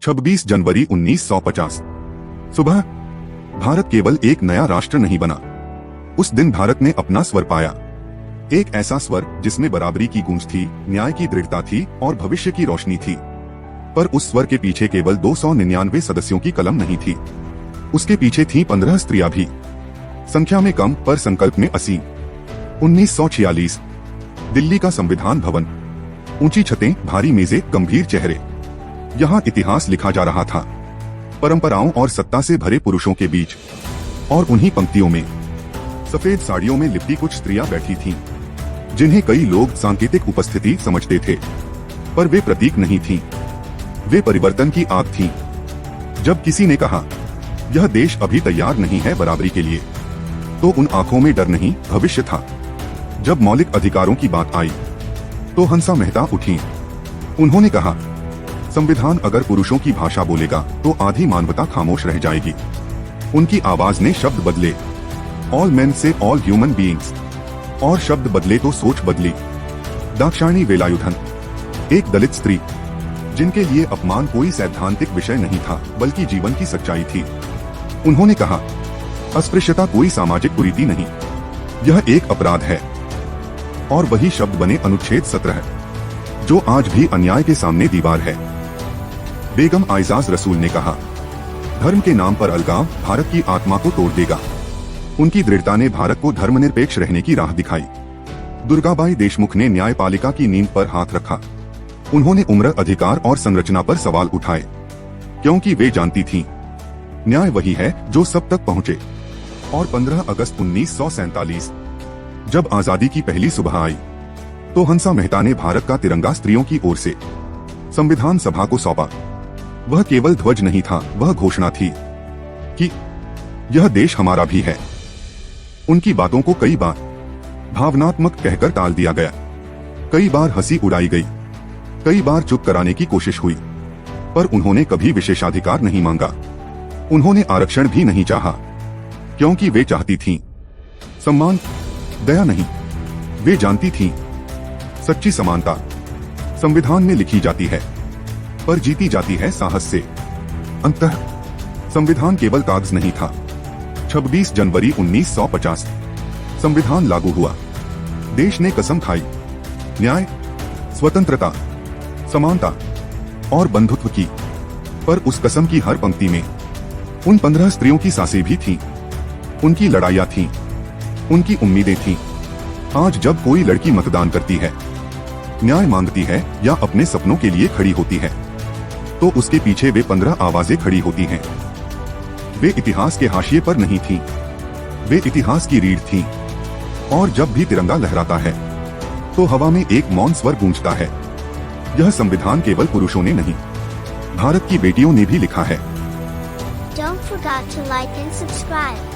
26 जनवरी 1950 सुबह। भारत केवल एक नया राष्ट्र नहीं बना, उस दिन भारत ने अपना स्वर पाया। एक ऐसा स्वर जिसमें बराबरी की गूंज थी, न्याय की दृढ़ता थी और भविष्य की रोशनी थी। पर उस स्वर के पीछे केवल 299 सदस्यों की कलम नहीं थी, उसके पीछे थी 15 स्त्रियां भी, संख्या में कम पर संकल्प में असीम। 1946 दिल्ली का संविधान भवन, ऊंची छतें, भारी मेजें, गंभीर चेहरे। यहाँ इतिहास लिखा जा रहा था, परंपराओं और सत्ता से भरे पुरुषों के बीच। और उन्हीं पंक्तियों में सफेद साड़ियों में लिपटी कुछ स्त्रियां बैठी थीं, जिन्हें कई लोग सांकेतिक उपस्थिति समझते थे, पर वे प्रतीक नहीं थीं, वे परिवर्तन की आग थीं। जब किसी ने कहा यह देश अभी तैयार नहीं है बराबरी के लिए, तो उन आंखों में डर नहीं, भविष्य था। जब मौलिक अधिकारों की बात आई तो हंसा मेहता उठी। उन्होंने कहा, संविधान अगर पुरुषों की भाषा बोलेगा तो आधी मानवता खामोश रह जाएगी। उनकी आवाज ने शब्द बदले, ऑल मेन से ऑल ह्यूमन बीइंग्स, और शब्द बदले तो सोच बदली। दाक्षायणी वेलायुधन, एक दलित स्त्री जिनके लिए अपमान कोई सैद्धांतिक विषय नहीं था बल्कि जीवन की सच्चाई थी। उन्होंने कहा, अस्पृश्यता कोई सामाजिक कुरीति नहीं, यह एक अपराध है। और वही शब्द बने अनुच्छेद 17, जो आज भी अन्याय के सामने दीवार है। बेगम आइजाज रसूल ने कहा, धर्म के नाम पर अलगाव भारत की आत्मा को तोड़ देगा। उनकी दृढ़ता ने भारत को धर्मनिरपेक्ष रहने की राह दिखाई। दुर्गाबाई देशमुख ने न्यायपालिका की नींद पर हाथ रखा। उन्होंने उम्र, अधिकार और संरचना पर सवाल उठाए, क्योंकि वे जानती थीं, न्याय वही है जो सब तक पहुंचे। और 15 अगस्त 1947 जब आजादी की पहली सुबह आई, तो हंसा मेहता ने भारत का तिरंगा स्त्रियों की ओर से संविधान सभा को सौंपा। वह केवल ध्वज नहीं था, वह घोषणा थी कि यह देश हमारा भी है। उनकी बातों को कई बार भावनात्मक कहकर टाल दिया गया, कई बार हंसी उड़ाई गई, कई बार चुप कराने की कोशिश हुई, पर उन्होंने कभी विशेषाधिकार नहीं मांगा। उन्होंने आरक्षण भी नहीं चाहा, क्योंकि वे चाहती थीं सम्मान, दया नहीं। वे जानती थीं सच्ची समानता संविधान में लिखी जाती है, पर जीती जाती है साहस से। अंततः संविधान केवल कागज नहीं था। 26 जनवरी 1950 संविधान लागू हुआ। देश ने कसम खाई, न्याय, स्वतंत्रता, समानता और बंधुत्व की। पर उस कसम की हर पंक्ति में उन 15 स्त्रियों की सांसें भी थीं, उनकी लड़ाइयां थीं, उनकी उम्मीदें थीं। आज जब कोई लड़की मतदान करती है, न्याय मांगती है या अपने सपनों के लिए खड़ी होती है, तो उसके पीछे वे 15 आवाजें खड़ी होती हैं। वे इतिहास के हाशिए पर नहीं थीं, वे इतिहास की रीढ़ थीं। और जब भी तिरंगा लहराता है, तो हवा में एक मौन स्वर गूंजता है, यह संविधान केवल पुरुषों ने नहीं, भारत की बेटियों ने भी लिखा है। Don't forget to like and subscribe.